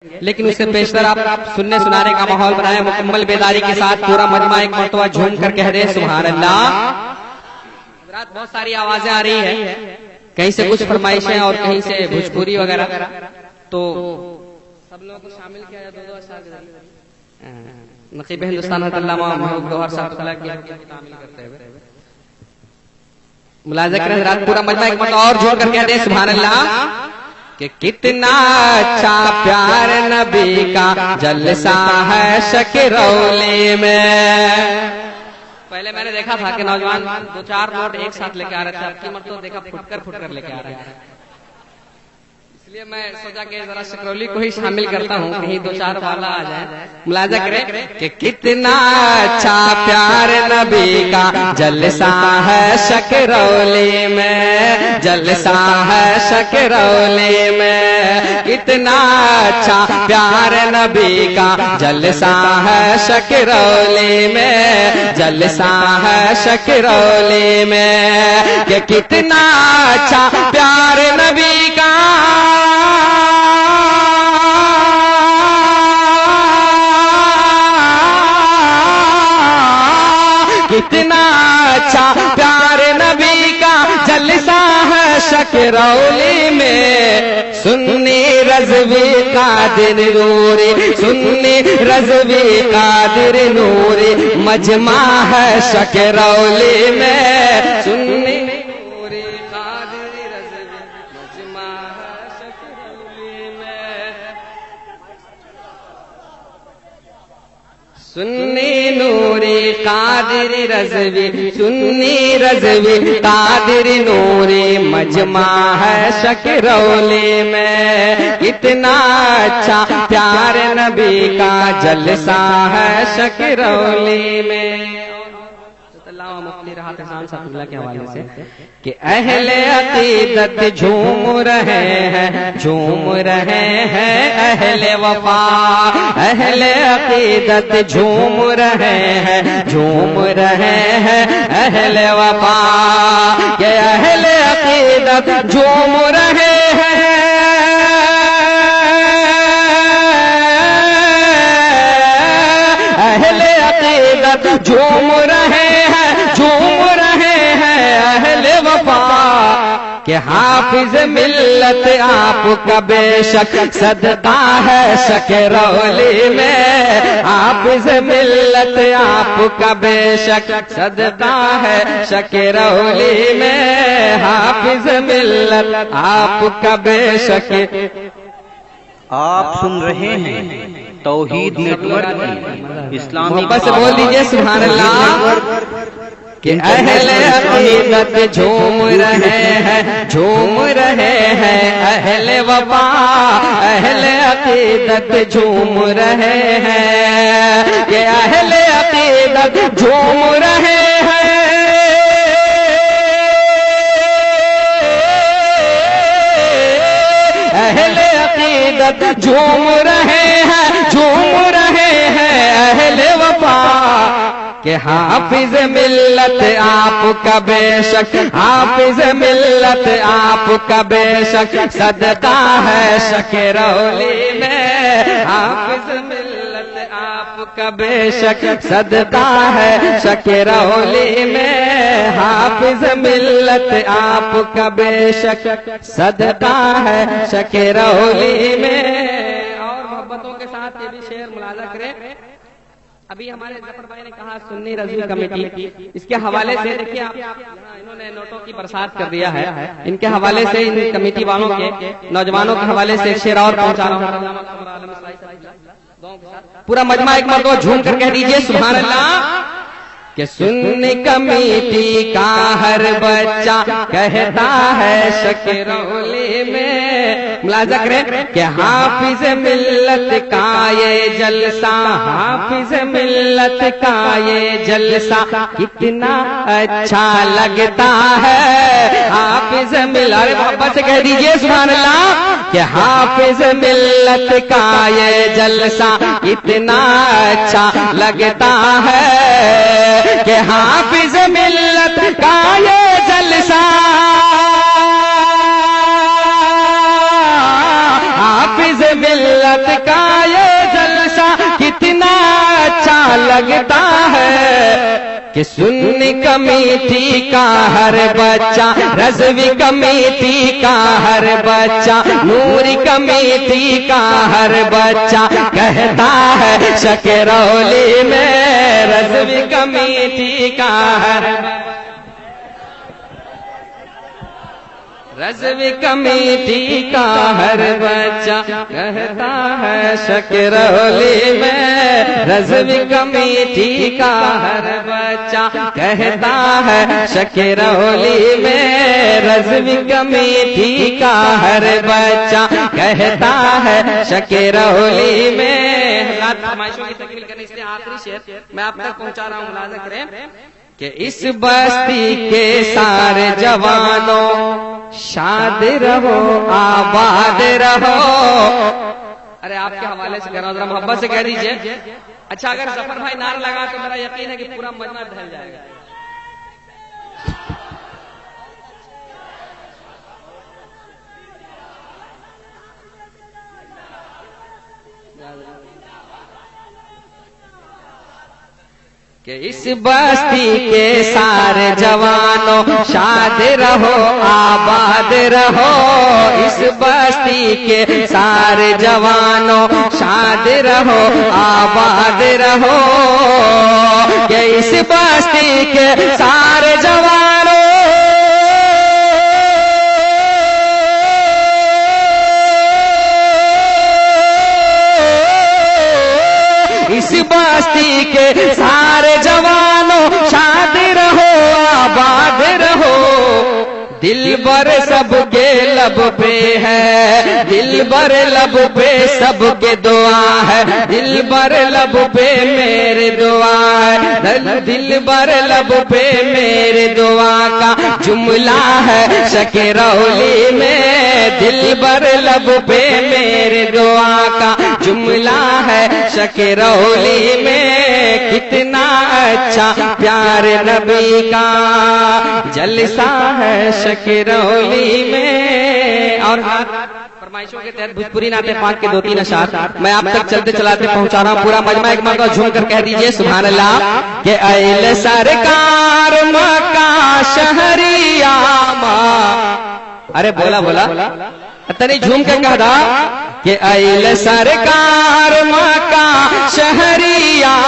لیکن اس سے پیشتر آپ سننے سنانے کا ماحول بنائے مکمل بیداری کے ساتھ پورا مجمع ایک مرتبہ جھوم کر کہہ دے سبحان اللہ۔ بہت ساری آوازیں آ رہی ہیں، کہیں سے کچھ فرمائشیں اور کہیں سے بھوجپوری وغیرہ، تو سب لوگوں کو شامل کیا جائے۔ دو اشعار نقیب ہندوستان حضرت علامہ محمود گوہر صاحب تعالیٰ کی تعمیل کرتے ہوئے ملاحظہ کریں حضرات، پورا مجمع ایک مرتبہ اور جھوم کر کہہ دے سبحان اللہ کہ کتنا اچھا پیار نبی کا جلسہ ہے شکرولے میں۔ پہلے میں نے دیکھا تھا کہ نوجوان دو چار نوٹ ایک ساتھ لے کے آ رہے تھے، اب کی مرتبہ دیکھا پھٹ کر لے کے آ رہے ہیں، اس لیے میں سوچا کہ ذرا شکرولی کو ہی شامل کرتا ہوں، کہیں دو چار والا آ جائے۔ ملاحظہ کریں کہ کتنا اچھا پیار نبی کا جلسہ ہے شکرولی میں، جلسہ ہے شکرولی میں، کتنا اچھا پیار نبی کا جلسہ ہے شکرولی میں، جلسہ ہے شکرولی میں، کہ کتنا اچھا پیار نبی کا کتنا اچھا پیار نبی کا جلسہ ہے شکرولی میں، سنی رضوی قادر نوری، سنی رضوی قادر نوری مجمع ہے شکرولی میں، سنی نوری قادر رضوی مجمع ہے شکرولی میں، سنی نوری قادر رضوی، سنی رضوی قادر نوری مجمع ہے شکرولی میں، کتنا اچھا پیار نبی کا جلسہ ہے شکرولی میں۔ مفتی راحت احسان صاحب اللہ کے حوالے سے کہ اہل عقیدت جھوم رہے ہیں، جھوم رہے ہیں اہل وفا، اہل عقیدت جھوم رہے ہیں، جھوم رہے ہیں اہل وفا، کہ اہل عقیدت جھوم رہے ہیں، اہل عقیدت جھوم رہے ہیں، جھوم رہے ہیں اہل وفا، کہ حافظ ملت آپ کا بے شک صدقہ ہے شکرولی میں، حافظ ملت آپ کا بے شک صدقہ ہے شکرولی میں، حافظ ملت آپ کا بے شک۔ آپ سن رہے ہیں توحید نیٹ ورک کی اسلامی، محبت سے بول دیجئے سبحان اللہ، کہ اہل عقیدت جھوم رہے ہیں، جھوم رہے ہیں اہل وفا، اہل عقیدت جھوم رہے ہیں، کہ اہل عقیدت جھوم رہے ہیں، اہل عقیدت جھوم رہے ہیں، جھوم رہے ہیں اہل وفا، کہ حافظ ملت آپ کا بے شک، حافظ ملت آپ کا بے شک صدقہ ہے شکرولی میں، حافظ ملت آپ کا بے شک صدقہ ہے شکرولی میں، حافظ ملت آپ کا بے شک صدقہ ہے شکرولی میں۔ اور محبتوں کے ساتھ یہ بھی شعر ملاحظہ کریں، ابھی ہمارے ظفر بھائی نے کہا سنی رضوی کمیٹی، اس کے حوالے سے دیکھیے آپ انہوں نے نوٹوں کی برسات کر دیا ہے، ان کے حوالے سے ان کمیٹی والوں کے نوجوانوں کے حوالے سے شعر اور پہنچا رہا ہوں، پورا مجمع ایک مرتبہ جھوم کر کہہ دیجئے سبحان اللہ، کہ سنی کمیٹی کا ہر بچہ کہتا ہے شکرولی میں، ملاحظہ کریں کہ حافظ ملت کا یہ جلسہ، حافظ ملت کا یہ جلسہ کتنا اچھا لگتا ہے، حافظ ملت، محبت سے کہہ دیجئے سبحان اللہ، کہ حافظ ملت کا یہ جلسہ کتنا اچھا لگتا ہے، کہ حافظ ملت کا یہ جلسہ، حافظ ملت دولت کا یہ جلسہ کتنا اچھا لگتا ہے کہ سنی کمیٹی کا ہر بچہ، رضوی کمیٹی کا ہر بچہ، نوری کمیٹی کا ہر بچہ کہتا ہے شکرولی میں رضوی کمیٹی کا ہر رضوی کمیٹی کا ہر بچہ کہتا ہے شکرولی میں رضوی کمیٹی کا ہر بچہ کہتا ہے شکرولی میں رضوی کمیٹی کا ہر بچہ کہتا ہے شکرولی میں۔ فرمائشوں کی تکمیل کرنے اس لیے آخری شعر میں آپ تک پہنچا رہا ہوں، ملاحظہ کریں کہ اس بستی کے سارے جوانوں شاد رہو آباد رہو۔ ارے آپ کے حوالے سے کہہ رہا ہوں، ذرا محبت سے کہہ دیجئے۔ اچھا اگر ظفر بھائی نعرہ لگا تو میرا یقین ہے کہ پورا مجمع ڈھل جائے گا۔ کہ اس بستی کے سارے جوانوں شاد رہو آباد رہو، اس بستی کے سارے جوانوں شاد رہو آباد رہو، کہ اس بستی کے سارے جوانوں اس بستی کے سارے جوانوں شاد رہو آباد رہو، دل بر سب کے لب پہ ہے، دل بر لب پہ سب کے دعا ہے، دل بر لب پہ میرے دعا ہے، دل بر لب پہ میرے دعا کا جملہ ہے شکرولی میں، دل بر لب پہ میرے دعا کا جملہ ہے شکرولی میں، کتنا اچھا پیار نبی کا جلسہ ہے شکرولی میں۔ اور فرمائشوں کے تحت بھوجپوری نعت پاک کے 2-3 اشعار میں آپ تک چلتے چلاتے پہنچا رہا ہوں، پورا مجمع ایک مرتبہ جھوم کر کہہ دیجئے سبحان اللہ کہ اے سرکار مکہ شہریاں۔ ارے بولا بولا اتنی جھوم کر کہہ دا کہ اے سرکار مکہ شہریاں،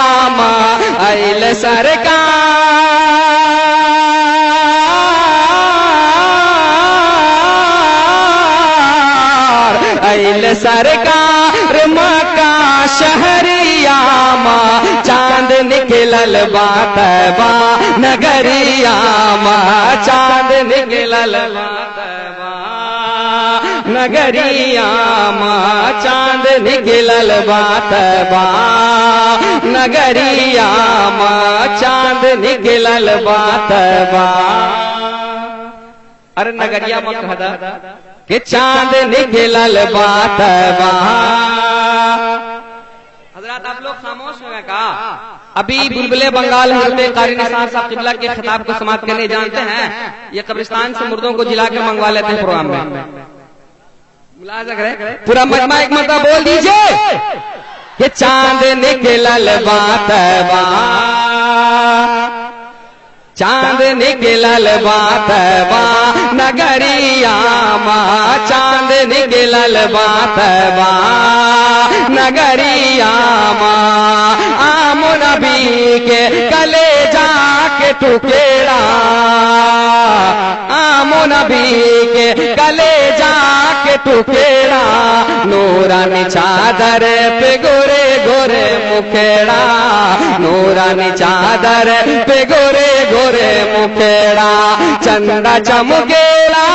اے سرکار اے سرکار مکہ شہریاں، چاند نکلل با طیبہ نگریاں، چاند نکلل با طیبہ نگریاں، چاند نکلل با طیبہ نگریاں، چاند نکلل با طیبہ۔ ارے نگریاں مت کہدا کہ چاند نکلل با طیبہ۔ حضرات آپ لوگ خاموش ہو گئے کہا؟ ابھی بلبلے بنگال حضرت قاری نثار صاحب قبلہ کے خطاب کو سماعت کرنے جانتے ہیں؟ یہ قبرستان سے مردوں کو جلا کے منگوا لیتے ہیں پروگرام میں۔ ملاحظہ کریں پورا مجمع ایک مرتبہ بول دیجئے کہ چاند نکلل با طیبہ، چاند نکلل با طیبہ نگریاں، چاند نکلل با طیبہ نگریاں، آم نبی کے کلے جا کے ٹکڑا، آم نبی کے کلے جا کے ٹکڑا، نورانی چادر پہ گورے گورے مکھڑا، نورانی چادر پہ گورے گورے مکھڑا، چندہ چمکیڑا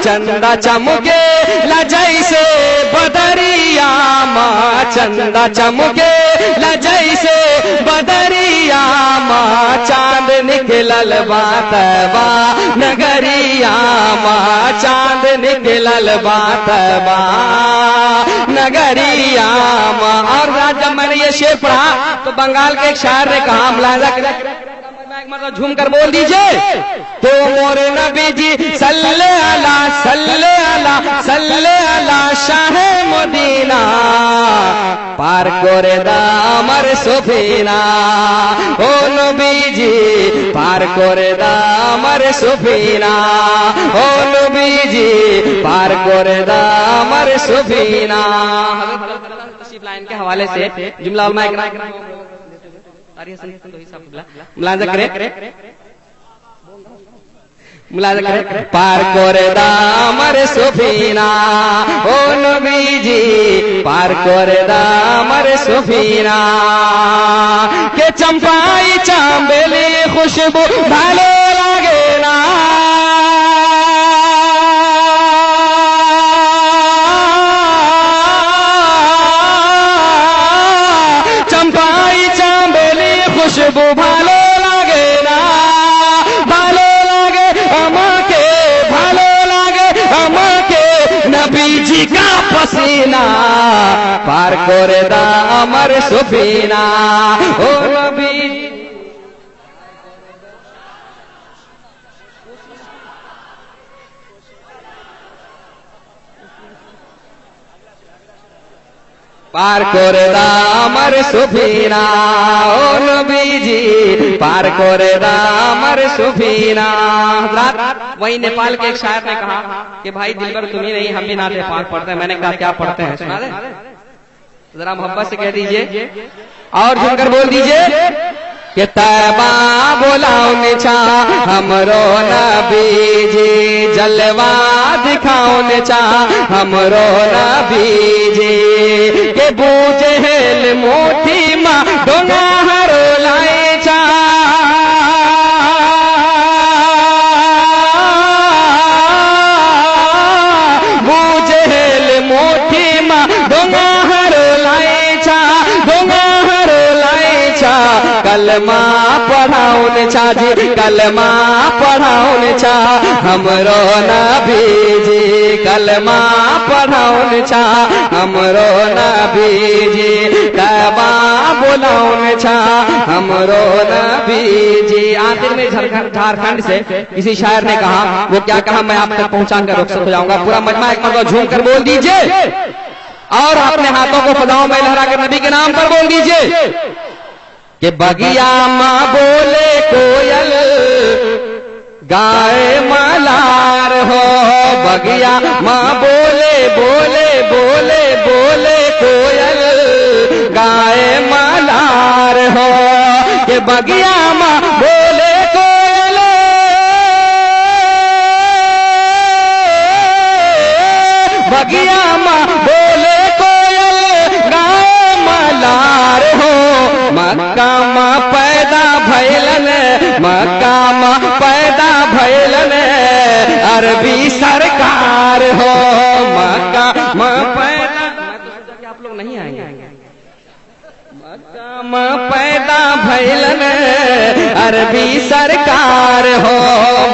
چندہ چمکے لجیسے بدریاں، چندہ چمکے لجیسے بدریاں، چاند نکلل با طیبہ نگریاں، چاند نکلل با طیبہ نگریاں۔ اور جب میں نے یہ شعر پڑھا تو بنگال کے ایک شاعر نے کہا، ملاحظہ کریں ایک مرتبہ جھوم کر بول دیجئے تو مورے نبی جی صلی اللہ شاہ مدینہ پار کرے دامر سفینہ او نبی جی پار کرے دامر سفینہ او نبی جی پار کرے دامر سفینہ. تشریف لائن کے حوالے سے جملہ علماء اکرام ملاحظہ کریں پار کرے دامر سفینہ او نبی جی پار کرے دامر سفینہ کہ چمپائی چامبیلی خوشبو بھالو لگے نا چمپائی چامبیلی خوشبو بھالو لگے نا بھالو لگے اماں کے نبی جی کا پسینہ پار کرے دامر سفینہ او نبی جی پار کرے دامر سفینہ او نبی جی پار کرے دامر سفینہ. حضرات وہی نیپال کے ایک شاعر نے کہا کہ بھائی دلبر تمہیں نہیں ہم بھی نعت پاک پڑھتے ہیں. میں نے کہا کیا پڑھتے ہیں سنا دیں ذرا محبت سے کہہ دیجئے اور جھوم کر بول دیجئے کہ طیبہ بلاؤن چاہ ہمرو نبی جی جلوہ دکھاؤن چاہ ہمرو نبی جی کہ بو جہل موٹی ماں ڈونگا ہرو لائے چاہ بو جہل موٹی ماں ڈونگا ہرو لائے چاہ ڈونگا ہرو لائے چاہ کلمہ پڑھاؤن چاہ جی کلمہ پڑھاؤن چاہ ہمرو نبی جی کلمہ پڑھاؤن چاہ ہمرو نبی جی کعبہ بلاؤن چاہ ہمرو نبی جی. آخر میں جھارکھنڈ سے کسی شاعر نے کہا وہ کیا کہا میں آپ تک پہنچا کر رخصت ہو جاؤں گا. پورا مجمع ایک مرتبہ جھوم کر بول دیجئے اور اپنے ہاتھوں کو فضاؤں میں لہرا کر نبی کے نام پر بول دیجئے کہ بگیا ماں بولے کوئل گائے مالار ہو بگیا ماں بولے بولے بولے بولے کوئل گائے مالار ہو کہ بگیا ماں بولے کوئل بگیا ماں بولے کوئل گائے مالار ہو مکہ ماں پیدا بھیلن مکہ ماں پیدا بھیلن عربی سرکار ہو مکہ ماں پیدا آپ لوگ نہیں آئیں گے مکہ ماں پیدا بھیلن عربی سرکار ہو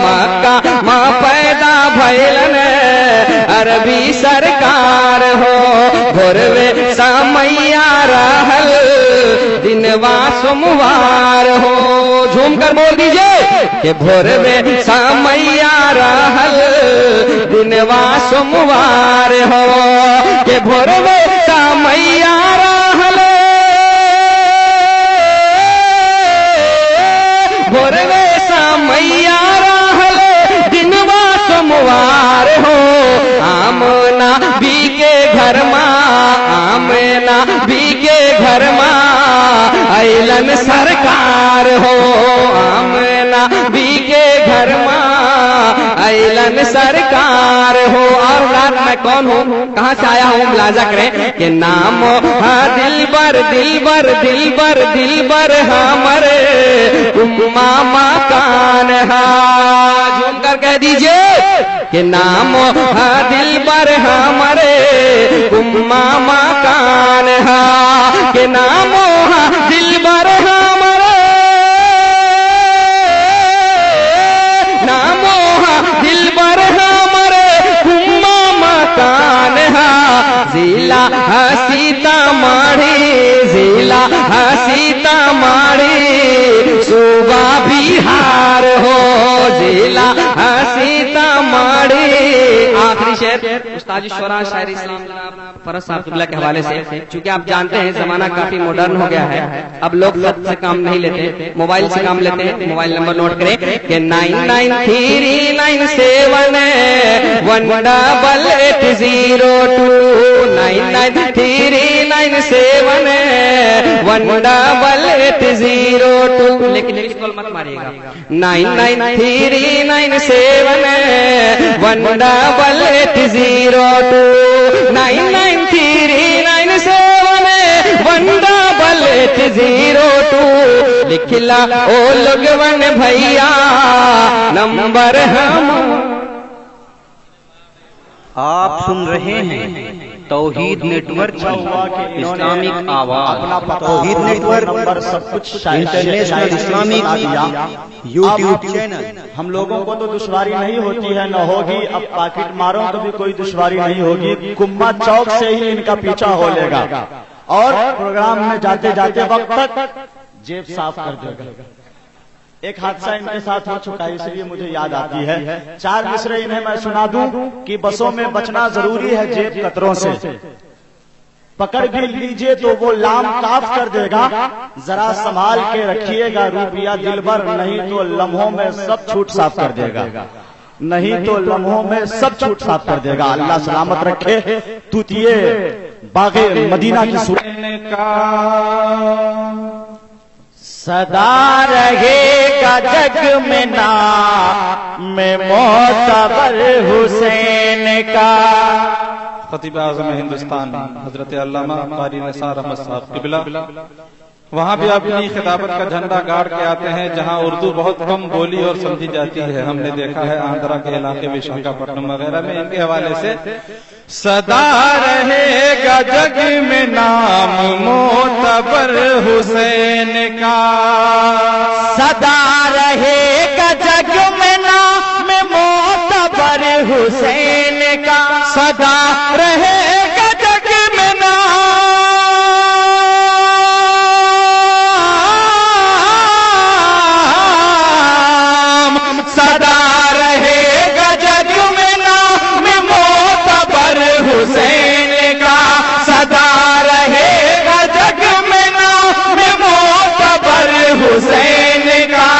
مکہ ماں پیدا بھیلن عربی سرکار ہو بھوروے سامیا رہل دنوا سموار ہو. جھوم کر بول دیجئے کہ بھوروے سامیا رہل دنوا سموار ہو کہ بھوروے سامیا رہل بھوروے سامیا رہل دنوا سموار ہو. آمنا بھی کے گھر ماں آمنا بھی کے گھر ماں ایلن سرکار ہو آمنا بھی کے گھر ماں ایلن سرکار ہو. اور رات میں کون ہوں کہاں سے آیا ہوں ملاحظہ کریں کہ نام ہاں دلبر دلبر دلبر دلبر ہمارے ماما کان ہاں. جھوم کر کہہ دیجئے کہ نام ہاں دلبر ہمارے ماما کان ہاں کہ نام ہاں دلبر ہمارے نام ہاں دلبر ہمارے ماما کان ہاں. ضلع سیتا ماڑی ضلع سیتا ماڑی صوبہ بہار ضلع سیتامڑھی. آخری شعر استاد شعراء شاعر اسلام فرز صاحب قبلہ کے حوالے سے. چونکہ آپ جانتے ہیں زمانہ کافی ماڈرن ہو گیا ہے, اب لوگ خط سے کام نہیں لیتے, موبائل سے کام لیتے ہیں. موبائل نمبر نوٹ کریں کہ 9939718802 9939718802. لیکن کال مت ماریے گا. 9939718802 9939718802. لکھلا او لوگون بھیا نمبر ہم. آپ سن رہے ہیں توحید نیٹ ورک کی اسلامک آواز. Tauheed network international Islamic YouTube channel. ہم لوگوں کو تو دشواری نہیں ہوتی ہے, نہ ہوگی. اب پاکٹ ماروں تو بھی کوئی دشواری نہیں ہوگی. کما چوک سے ہی ان کا پیچھا ہو لے گا اور پروگرام میں جاتے جاتے وقت تک جیب صاف کر دے گا. ایک حادثہ ان کے ساتھ ہو چکا ہے, اس لیے مجھے یاد آتی ہے. 4 مصرے انہیں میں سنا دوں کہ بسوں میں بچنا ضروری ہے جیب قطروں سے. پکڑ بھی لیجئے تو وہ لام کاف کر دے گا, ذرا سنبھال کے رکھیے گا روپیہ دلبر, نہیں تو لمحوں میں سب چھوٹ صاف کر دے گا. نہیں تو لمحوں میں سب چھوٹ صاف کر دے گا. اللہ سلامت رکھے. توتیے باغ مدینہ کی صورت کا صدا رہے گا جگ میں نام معتبر حسین کا. خطیب اعظم ہندوستان حضرت علامہ قاری نثار احمد صاحب قبلہ وہاں بھی اپنی خطابت کا جھنڈا گاڑ کے آتے ہیں جہاں اردو بہت کم بولی اور سمجھی جاتی ہے. ہم نے دیکھا ہے آندھرا کے علاقے وشاکھاپٹنم وغیرہ میں. ان کے حوالے سے صدا رہے گا جگ میں نام معتبر حسین کا. صدا رہے گا جگ میں نام معتبر حسین کا. صدا رہے گا جگ میں نام, صدا رہے گا جگ میں نام معتبر حسین کا. صدا رہے گا جگ میں نام معتبر حسین کا.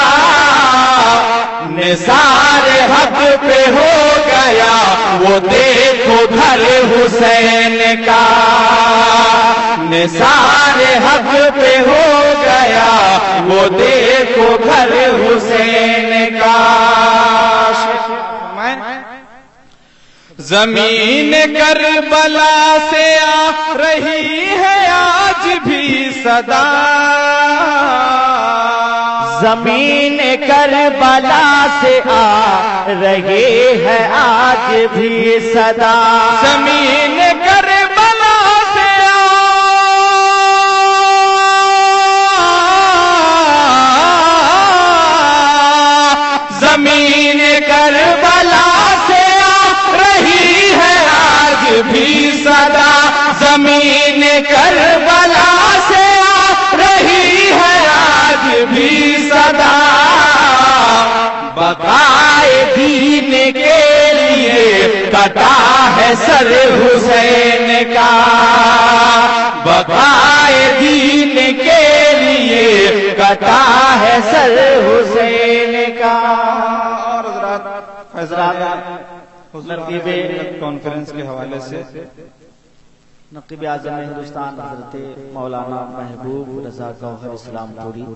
نثار حق پہ ہو گیا وہ دیکھو گھر حسین کا. نثار حق پہ ہو گیا وہ دیکھو گھر حسین کا. زمین کربلا سے آ رہی ہے آج بھی صدا. زمین کربلا سے آ رہی ہے آج بھی صدا. زمین کربلا سے زمین کربلا سے آ رہی ہے آج بھی صدا. زمین کربلا سے آ رہی ہے آج بھی صدا. بقائے دین کے لیے کٹا ہے سر حسین کا. بقائے دین کے لیے کٹا ہے سر حسین کا. اور حضرات نقیب کانفرنس کے حوالے سے نقیب اعظم ہندوستان حضرت مولانا محبوب رضا گوہر اسلام پوری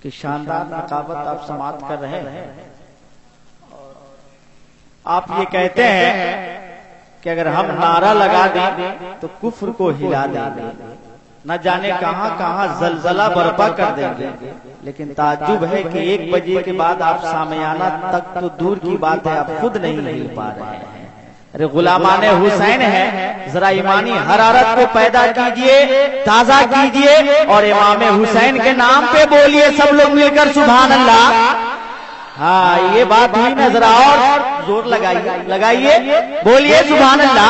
کی شاندار نقابت آپ سماعت کر رہے ہیں. آپ یہ کہتے ہیں کہ اگر ہم نعرہ لگا دیں تو کفر کو ہلا دیں گے, نہ جانے کہاں کہاں زلزلہ برپا کر دیں گے. لیکن تعجب ہے کہ 1 بجے کے بعد آپ سامیانہ تک تو دور کی بات ہے آپ خود نہیں ہل پا رہے ہیں. ارے غلامان حسین ہے, ذرا ایمانی حرارت کو پیدا کیجئے, تازہ کیجئے اور امام حسین کے نام پہ بولیے سب لوگ مل کر سبحان اللہ. ہاں یہ بات ہوئی نا, ذرا اور زور لگائیے بولیے سبحان اللہ.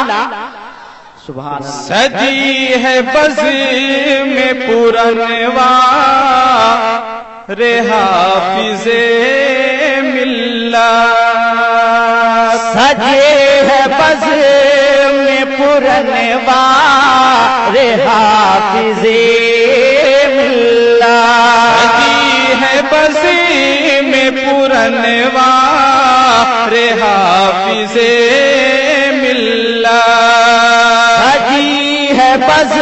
سبحان اللہ. سجی ہے بز میں پورنوا رے حافظ سجے ہے بز میں پرنوار حافظ ملت، ہے بز میں پرنوار حافظ ملت، سجی ہے بز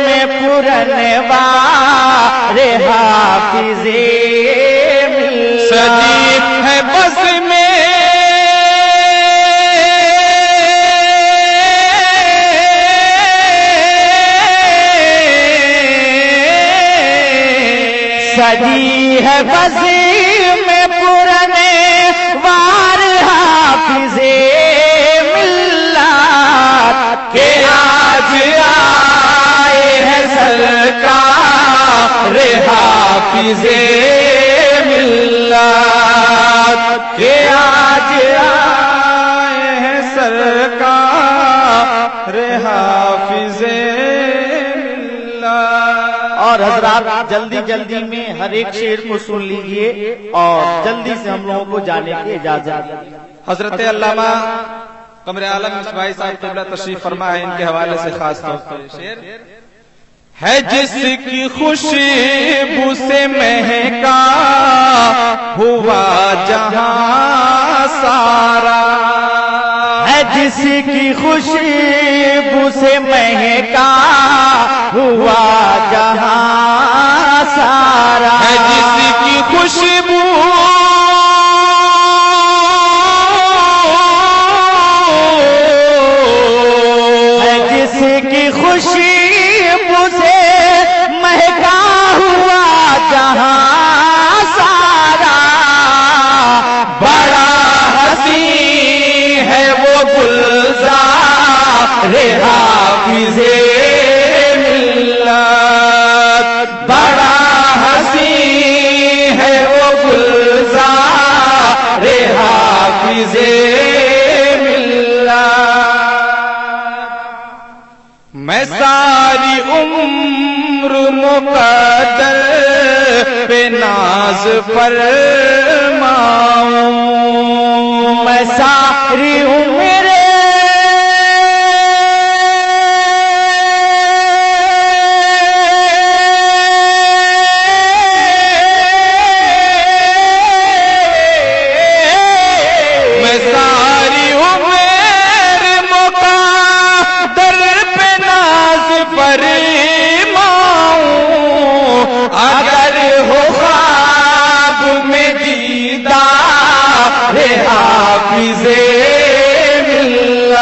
میں پرنوار حافظ ملت، سجی ہے بز میں سجی ہے بز میں پرنوار حافظ ملت کہ آج آئے ہیں سرکار حافظ ملت، کہ آج آئے ہیں سرکار حافظ ملت۔ اور حضرات جلدی جلدی میں ہر ایک شعر کو سن لیجئے اور جلدی سے ہم لوگوں کو جانے کی اجازت۔ حضرت علامہ قمر عالم مصباحی صاحب قبلہ تشریف فرما ہے، ان کے حوالے سے خاص طور پر شعر ہے جس کی خوشبو سے مہکا ہوا جہاں سارا، ہے جس کی خوشبو سے مہکا ہوا جہاں سارا، ہے جس کی خوشبو ہے جس کی خوشبو سے مہکا ہوا جہاں سارا، بڑا حسین ہے وہ گلزار حافظ ملت، بڑا حسین ہے وہ گلزار حافظ ملت۔ میں ساری عمر مقدر پہ ناز فرماؤں، میں ساری عمر میں ساری عمر مقدر پہ ناز فرماؤں، اگر ہو خواب میں دیدار حافظ ملت،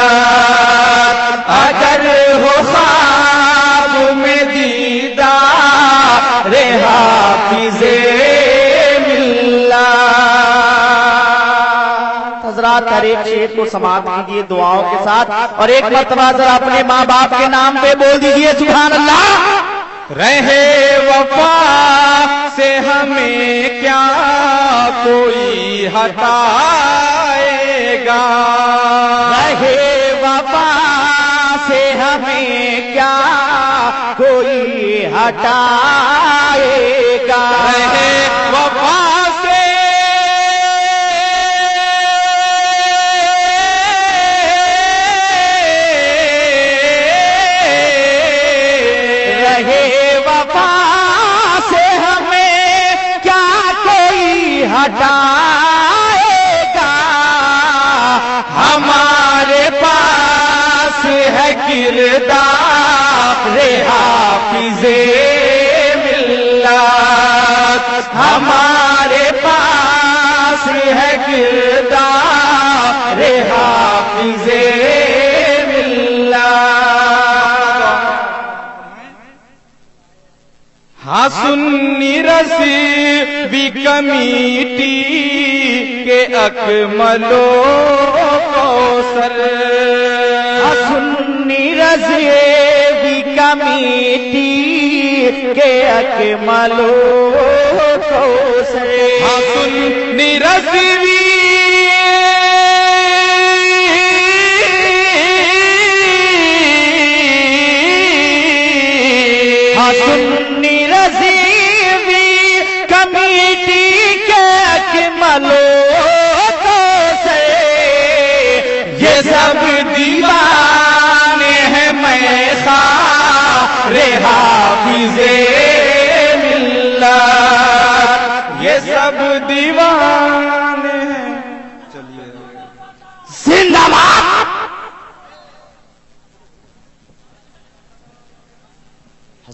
اگر ہو خواب میں دیدار حافظ ملت۔ حضرات ہر ایک شعر کو سماعت کیجیے دعاؤں کے ساتھ، اور ایک مرتبہ ذرا اپنے ماں باپ کے نام پہ بول دیجیے سبحان اللہ۔ رہے وفا سے ہمیں کیا کوئی ہٹائے گا، رہے وفا سے ہمیں کیا کوئی ہٹائے گا، رہے وفا سے رہے وفا سے ہمیں کیا کوئی ہٹائے گا، ہمارے پاس ہے کردار حافظ ملت، ہمارے پاس ہے کردار حافظ ملت۔ ہاں سنی رسی بھی کمیٹی کے اکملو کوثر، سنی رضی بھی کمیٹی کے اکملو کوثر، ہاں سنی رسی بھی سنی رضی بھی کمیٹی کے اکملو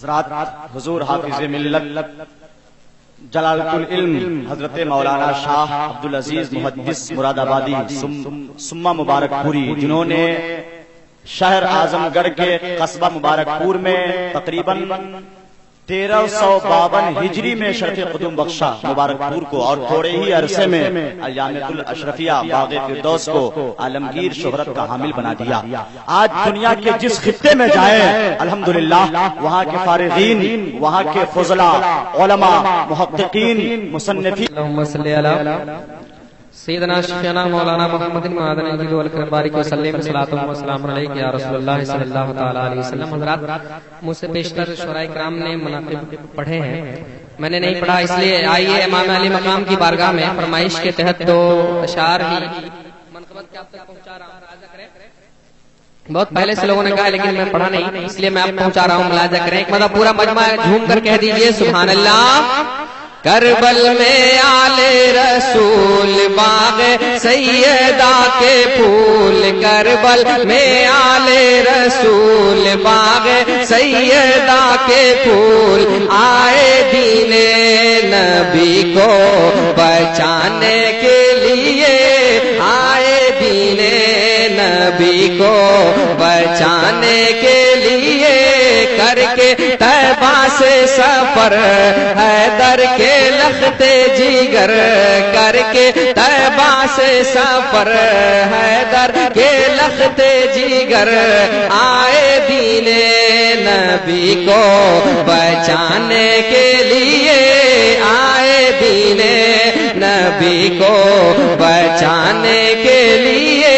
حضرات حضور حافظ ملت جلالۃ العلم حضرت مولانا شاہ عبدالعزیز محدث مراد آبادی سما مبارک پوری، جنہوں نے شہر اعظم گڑھ کے قصبہ مبارک پور میں تقریباً 1352 ہجری میں شرف قدم بخشا مبارک پور کو، اور تھوڑے ہی عرصے میں الجامعۃ الاشرفیہ باغ فردوس کو عالمگیر شہرت کا حامل بنا دیا۔ آج دنیا کے جس خطے میں جائیں الحمدللہ وہاں کے فارغین، وہاں کے فضلاء، علماء، محققین، مصنفین، اللہم صلی علی سیدنا شیخنا مولانا محمد معدن الجود والکربارک وسلم صلاۃ و سلام علیک یا رسول اللہ صلی اللہ تعالی علیہ وسلم۔ حضرات مجھ سے بیشتر شعراء کرام نے مناقب پڑھے ہیں، میں نے نہیں پڑھا، اس لیے آئیے امام علی مقام کی بارگاہ میں فرمائش کے تحت دو اشعار ہی منقبت کے آپ تک پہنچا رہا ہوں۔ بہت پہلے سے لوگوں نے کہا لیکن میں پڑھا نہیں، اس لیے میں آپ پہنچا رہا ہوں، ملاحظہ کریں۔ ایک مرتبہ پورا مجمع جھوم کر کہہ دیجئے سبحان اللہ۔ کربل میں آل رسول باغ سیدہ کے پھول، کربل میں آل رسول باغ سیدہ کے پھول، آئے دین نبی کو بچانے کے لیے، آئے دین نبی کو بچانے کے لیے، کر کے طیبہ سے سفر حیدر کے لخت جگر، کر کے طیبہ سے سفر حیدر کے لخت جگر، آئے دین نبی کو بچانے کے لیے، آئے دین نبی کو بچانے کے لیے۔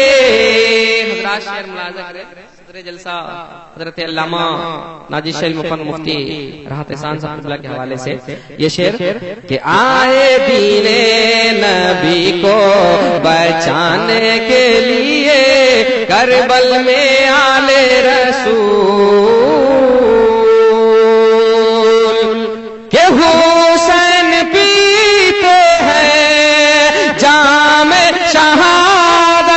حضرات شعر ملاحظہ کریں، صدر جلسہ حضرت علامہ ناجی شریف مفن مفتی راحت احسان صاحب اللہ کے حوالے سے یہ شعر کہ آئے دین نبی کو بچانے کے لیے، کربل میں آل رسول کہ حسین پیتے ہیں جام شہادت،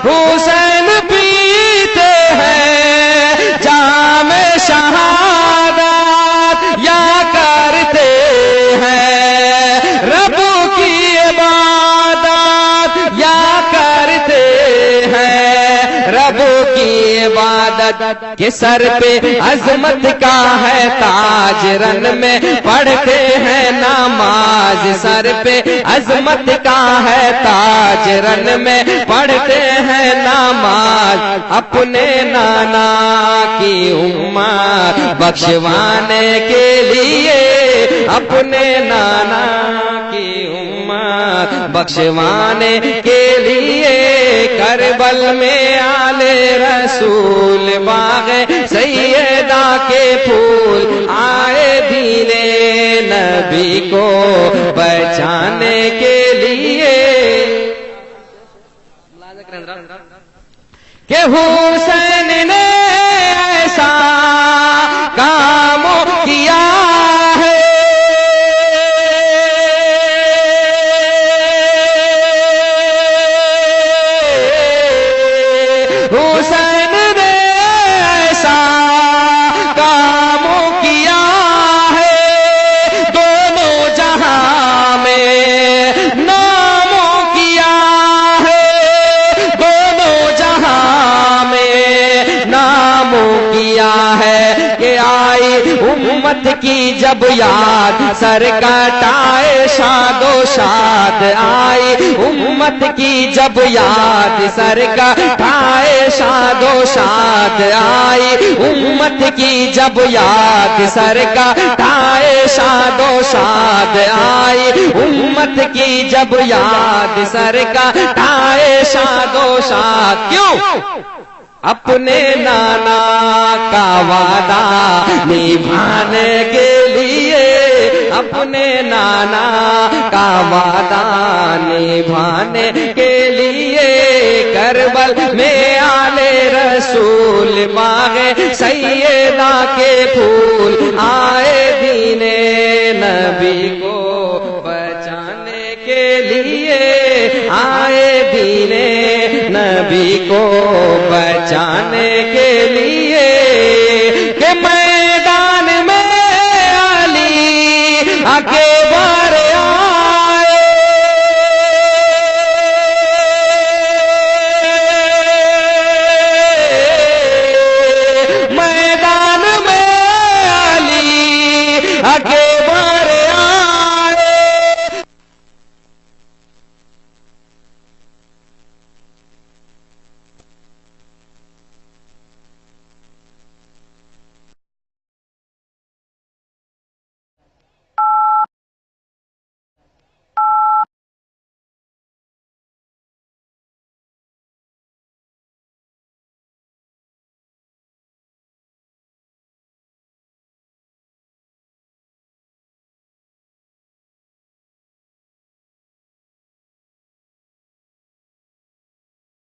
حسین پیتے ہیں جام شہادت، یا کرتے ہیں رب کی عبادت، یا کرتے ہیں رب کی عبادت، کہ سر پہ عظمت کا ہے تاج، رن میں پڑھتے ہیں نماز، سر پہ عظمت کا ہے تاج، رن میں پڑھتے ہیں نماز، اپنے نانا کی امت بخشوانے کے لیے، اپنے نانا کی امت بخشوانے کے لیے، کربل میں آل رسول باغ سیدہ کے پھول، آئے دین نبی کو بچانے کے لیے، کہ حسین نے ایسا کام کیا ہے، حسین نے ایسا کام کیا ہے، دونوں جہاں میں ناموں کیا ہے، دونوں جہاں میں ناموں کیا ہے، کہ آئی امت کی جب یاد سر کٹائے شاد و شاد، آئی امت کی جب یاد سر کٹائے شاد و شاد، آئی امت کی جب یاد سر کٹائے شاد و شاد، آئی امت کی جب یاد سر کٹائے شاد و شاد، کیوں؟ اپنے نانا کا وعدہ نبھانے کے لیے، اپنے نانا کا وعدہ نبھانے کے لیے، کربل میں آل رسول باغ سیدہ کے پھول، آئے دین نبی کو بچانے کے لیے، آئے نبی کو بچانے کے لیے